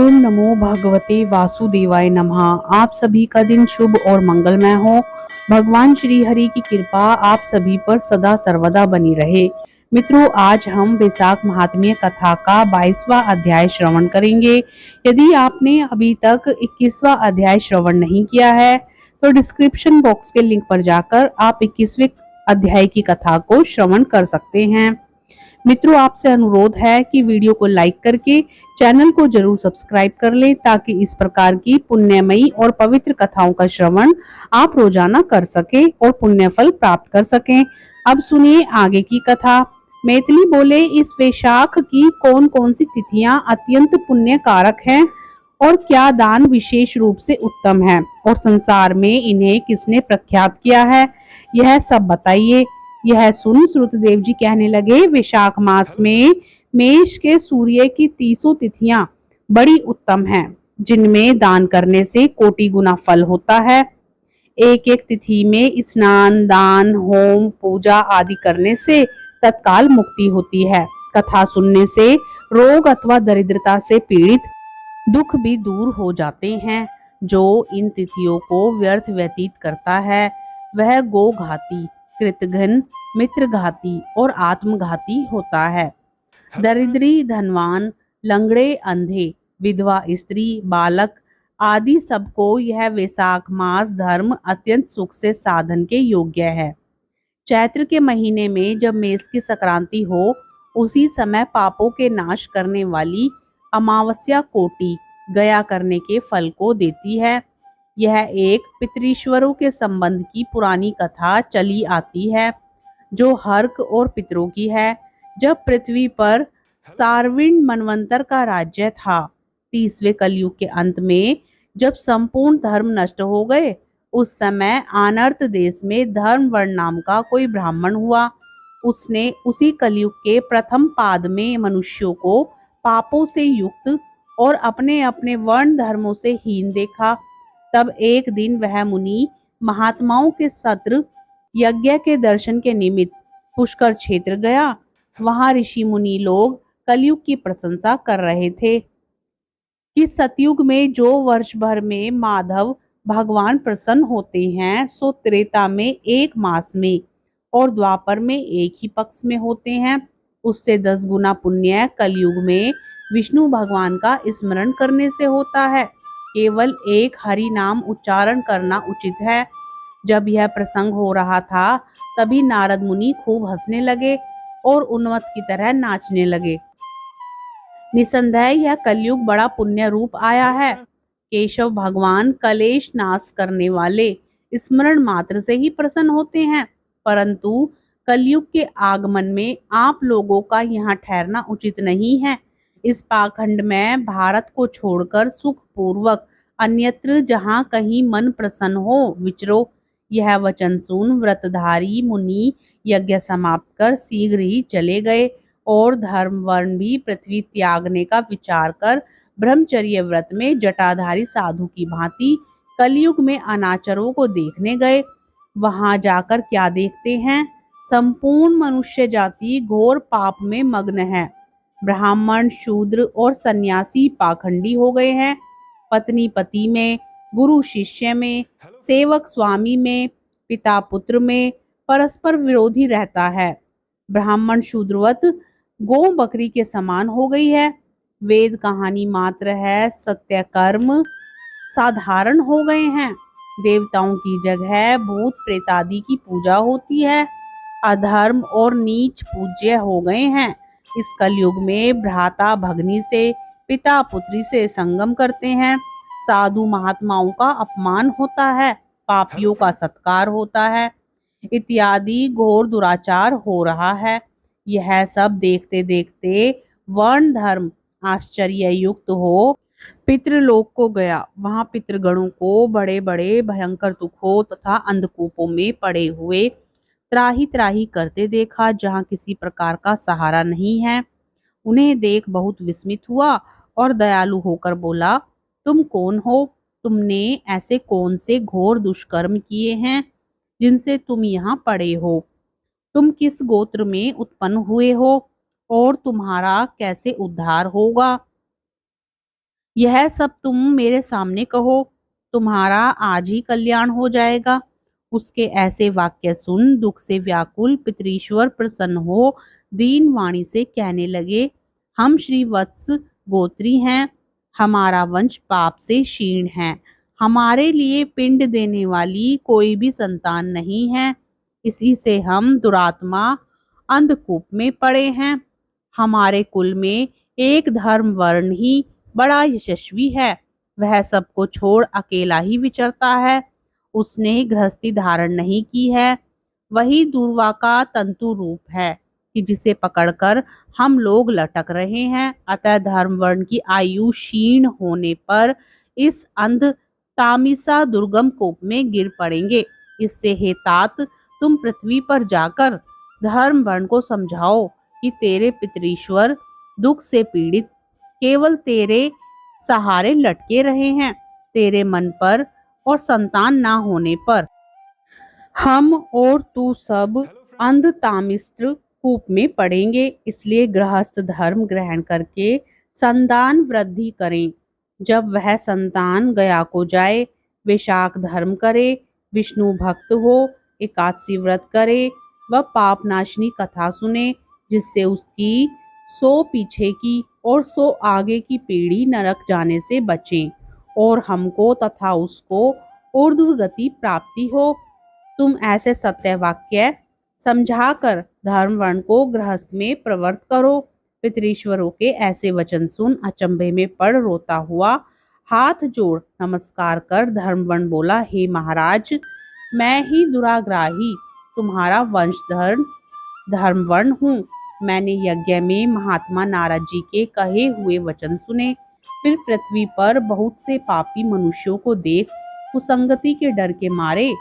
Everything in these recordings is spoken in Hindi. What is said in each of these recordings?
ओम नमो भगवते वासुदेवाय नमः। आप सभी का दिन शुभ और मंगलमय हो। भगवान श्री हरि की कृपा आप सभी पर सदा सर्वदा बनी रहे। मित्रों, आज हम वैशाख महात्म्य कथा का 22वां अध्याय श्रवण करेंगे। यदि आपने अभी तक 21वां अध्याय श्रवण नहीं किया है तो डिस्क्रिप्शन बॉक्स के लिंक पर जाकर आप 21वें अध्याय की कथा को श्रवण कर सकते हैं। मित्रों, आपसे अनुरोध है कि वीडियो को लाइक करके चैनल को जरूर सब्सक्राइब कर लें ताकि इस प्रकार की पुण्यमयी और पवित्र कथाओं का श्रवण आप रोजाना कर सकें और पुण्य फल प्राप्त कर सकें। अब सुनिए आगे की कथा। मैथिली बोले, इस वैशाख की कौन कौन सी तिथियां अत्यंत पुण्य कारक हैं और क्या दान विशेष रूप से उत्तम है और संसार में इन्हें किसने प्रख्यात किया है, यह सब बताइए। यह सुन श्रुतदेव जी कहने लगे, वैशाख मास में मेष के सूर्य की 30 तिथियां बड़ी उत्तम हैं, जिनमें दान करने से कोटि गुना फल होता है। एक एक तिथि में स्नान, दान, होम, पूजा आदि करने से तत्काल मुक्ति होती है। कथा सुनने से रोग अथवा दरिद्रता से पीड़ित दुख भी दूर हो जाते हैं। जो इन तिथियों को व्यर्थ व्यतीत करता है वह गोघाती, कृतघ्न, मित्रघाती और आत्मघाती होता है। दरिद्री, धनवान, लंगड़े, अंधे, विधवा स्त्री, बालक आदि सबको यह वैशाख मास धर्म अत्यंत सुख से साधन के योग्य है। चैत्र के महीने में जब मेष की संक्रांति हो, उसी समय पापों के नाश करने वाली अमावस्या कोटि गया करने के फल को देती है। यह एक पितृश्वरों के संबंध की पुरानी कथा चली आती है, जो हर्क और पितरों की है। जब पृथ्वी पर सार्विण मनवंतर का राज्य था, 30वें कलयुग के अंत में जब संपूर्ण धर्म नष्ट हो गए, उस समय आनर्त देश में धर्मवर्ण नाम का कोई ब्राह्मण हुआ। उसने उसी कलयुग के प्रथम पाद में मनुष्यों को पापों से युक्त और अपने अपने वर्ण धर्मों से हीन देखा। तब एक दिन वह मुनि महात्माओं के सत्र यज्ञ के दर्शन के निमित्त पुष्कर क्षेत्र गया। वहां ऋषि मुनि लोग कलयुग की प्रशंसा कर रहे थे कि सतयुग में जो वर्ष भर में माधव भगवान प्रसन्न होते हैं, सो त्रेता में 1 मास में और द्वापर में 1 ही पक्ष में होते हैं। उससे 10 गुना पुण्य कलयुग में विष्णु भगवान का स्मरण करने से होता है। केवल एक हरि नाम उच्चारण करना उचित है। जब यह प्रसंग हो रहा था, तभी नारद मुनि खूब हंसने लगे और उन्मत्त की तरह नाचने लगे। निसंदेह यह कलयुग बड़ा पुण्य रूप आया है। केशव भगवान कलेश नाश करने वाले स्मरण मात्र से ही प्रसन्न होते हैं, परंतु कलयुग के आगमन में आप लोगों का यहाँ ठहरना उचित नहीं है। इस पाखंड में भारत को छोड़कर सुख पूर्वक अन्यत्र जहाँ कहीं मन प्रसन्न हो विचरो। यह वचन सुन व्रतधारी मुनि यज्ञ समाप्त कर शीघ्र ही चले गए और धर्म वर्ण भी पृथ्वी त्यागने का विचार कर ब्रह्मचर्य व्रत में जटाधारी साधु की भांति कलयुग में अनाचरों को देखने गए। वहां जाकर क्या देखते हैं, संपूर्ण मनुष्य जाति घोर पाप में मग्न है। ब्राह्मण, शूद्र और सन्यासी पाखंडी हो गए हैं। पत्नी पति में, गुरु शिष्य में, सेवक स्वामी में, पिता पुत्र में परस्पर विरोधी रहता है। ब्राह्मण शूद्रवत गौ बकरी के समान हो गई है। वेद कहानी मात्र है, सत्य कर्म साधारण हो गए हैं। देवताओं की जगह भूत प्रेत आदि की पूजा होती है। अधर्म और नीच पूज्य हो गए हैं। इस कलयुग में भ्राता भगनी से, पिता पुत्री से संगम करते हैं। साधु महात्माओं का अपमान होता है, पापियों का सत्कार होता है, इत्यादि घोर दुराचार हो रहा है। यह सब देखते देखते वर्ण धर्म आश्चर्य युक्त हो पितृलोक को गया। वहां पितृगणों को बड़े बड़े भयंकर दुखों तथा अंधकूपों में पड़े हुए त्राही त्राही करते देखा, जहाँ किसी प्रकार का सहारा नहीं है। उन्हें देख बहुत विस्मित हुआ और दयालु होकर बोला, तुम कौन हो? तुमने ऐसे कौन से घोर दुष्कर्म किए हैं जिनसे तुम यहाँ पड़े हो? तुम किस गोत्र में उत्पन्न हुए हो और तुम्हारा कैसे उद्धार होगा? यह सब तुम मेरे सामने कहो, तुम्हारा आज ही कल्याण हो जाएगा। उसके ऐसे वाक्य सुन दुख से व्याकुल पितरीश्वर प्रसन्न हो दीन वाणी से कहने लगे, हम श्री वत्स गोत्री हैं, हमारा वंश पाप से क्षीण है, हमारे लिए पिंड देने वाली कोई भी संतान नहीं है, इसी से हम दुरात्मा अंधकूप में पड़े हैं। हमारे कुल में एक धर्म वर्ण ही बड़ा यशस्वी है, वह सबको छोड़ अकेला ही विचरता है। उसने गृहस्थी धारण नहीं की है, वही दूर्वा का तंतु रूप है कि जिसे पकड़कर हम लोग लटक रहे हैं। अतः धर्म वर्ण की आयु क्षीण होने पर इस अंध तामिसा दुर्गम कूप में गिर पड़ेंगे। इससे हे तात, तुम पृथ्वी पर जाकर धर्म वर्ण को समझाओ कि तेरे पितरीश्वर दुख से पीड़ित केवल तेरे सहारे लटके रहे हैं। तेरे मन पर और संतान ना होने पर हम और तू सब अंध तामिस्त्र कूप में पड़ेंगे। इसलिए गृहस्थ धर्म ग्रहण करके संतान वृद्धि करें। जब वह संतान गया को जाए, विशाख धर्म करे, विष्णु भक्त हो, एकादशी व्रत करे, वह पाप नाशनी कथा सुने, जिससे उसकी 100 पीछे की और 100 आगे की पीढ़ी नरक जाने से बचे और हमको तथा उसको ऊर्ध्व गति प्राप्ति हो। तुम ऐसे सत्य वाक्य समझाकर धर्म वर्ण को गृहस्थ में प्रवृत्त करो। पितरीश्वरों के ऐसे वचन सुन अचंभे में पड़ रोता हुआ हाथ जोड़ नमस्कार कर धर्मवर्ण बोला, हे महाराज, मैं ही दुराग्राही तुम्हारा वंशधर धर्मवर्ण हूँ। मैंने यज्ञ में महात्मा नारद जी के कहे हुए वचन सुने, फिर पृथ्वी पर बहुत से पापी मनुष्यों को देख कुसंगति के डर के मारे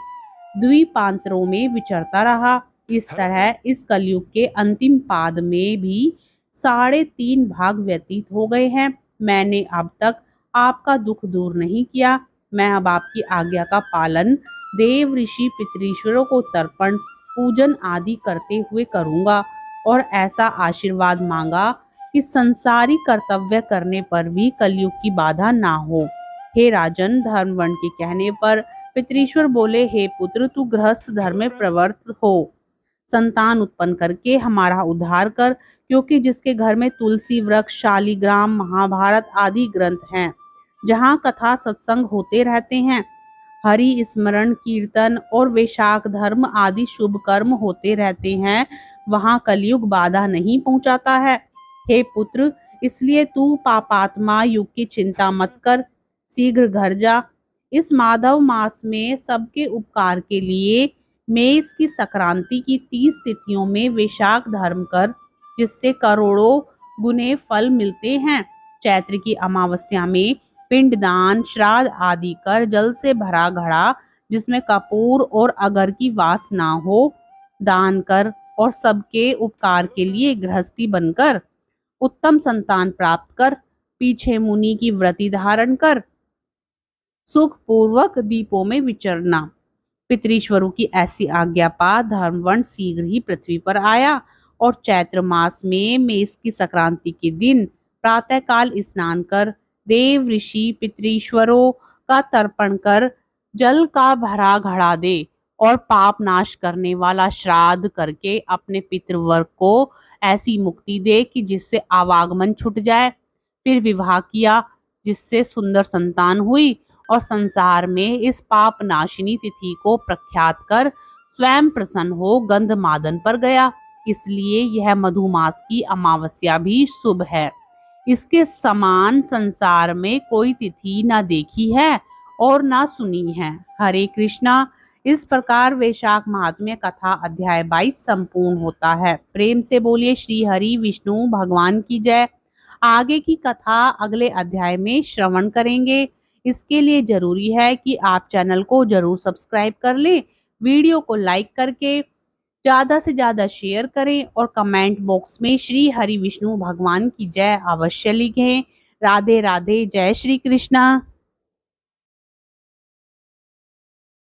द्वीपांतरों में विचरता रहा। इस तरह इस कलयुग के अंतिम पाद में भी 3.5 भाग व्यतीत हो गए हैं। मैंने अब तक आपका दुख दूर नहीं किया। मैं अब आपकी आज्ञा का पालन देव ऋषि पितरीश्वरों को तर्पण पूजन आदि करते हुए करूंगा और ऐसा आशीर्वाद मांगा कि संसारी कर्तव्य करने पर भी कलयुग की बाधा ना हो। हे राजन, धर्मवर्ण के कहने पर पितरीश्वर बोले, हे पुत्र, तू गृहस्थ धर्म में प्रवृत्त हो, संतान उत्पन्न करके हमारा उद्धार कर, क्योंकि जिसके घर में तुलसी वृक्ष, शालिग्राम, महाभारत आदि ग्रंथ हैं, जहाँ कथा सत्संग होते रहते हैं, हरि स्मरण कीर्तन और वैशाख धर्म आदि शुभ कर्म होते रहते हैं, वहाँ कलयुग बाधा नहीं पहुँचाता है। हे पुत्र, इसलिए तू पापात्मा युग की चिंता मत कर, शीघ्र घर जा। इस माधव मास में सबके उपकार के लिए मेष की संक्रांति की 30 तिथियों में वैशाख धर्म कर, जिससे करोड़ों गुने फल मिलते हैं। चैत्र की अमावस्या में पिंडदान श्राद्ध आदि कर जल से भरा घड़ा जिसमें कपूर और अगर की वास ना हो दान कर और सबके उपकार के लिए गृहस्थी बनकर उत्तम संतान प्राप्त कर, पीछे मुनि की व्रति धारण कर सुख पूर्वक दीपों में विचरना। पितरीश्वरों की ऐसी आज्ञा पा धर्मवर्ण शीघ्र ही पृथ्वी पर आया और चैत्र मास में मेष की संक्रांति के दिन प्रातःकाल स्नान कर देव ऋषि पितरीश्वरों का तर्पण कर जल का भरा घड़ा दे और पाप नाश करने वाला श्राद्ध करके अपने पितृवर्ग को ऐसी मुक्ति दे कि जिससे आवागमन छूट जाए। फिर विवाह किया, जिससे सुंदर संतान हुई और संसार में इस पाप नाशिनी तिथि को प्रख्यात कर स्वयं प्रसन्न हो गंधमादन पर गया। इसलिए यह मधुमास की अमावस्या भी शुभ है। इसके समान संसार में कोई तिथि न देखी है और न सुनी है। हरे कृष्णा। इस प्रकार वैशाख महात्म्य कथा अध्याय 22 संपूर्ण होता है। प्रेम से बोलिए श्री हरि विष्णु भगवान की जय। आगे की कथा अगले अध्याय में श्रवण करेंगे। इसके लिए जरूरी है कि आप चैनल को जरूर सब्सक्राइब कर लें, वीडियो को लाइक करके ज्यादा से ज्यादा शेयर करें और कमेंट बॉक्स में श्री हरि विष्णु भगवान की जय अवश्य लिखें। राधे राधे, जय श्री कृष्णा।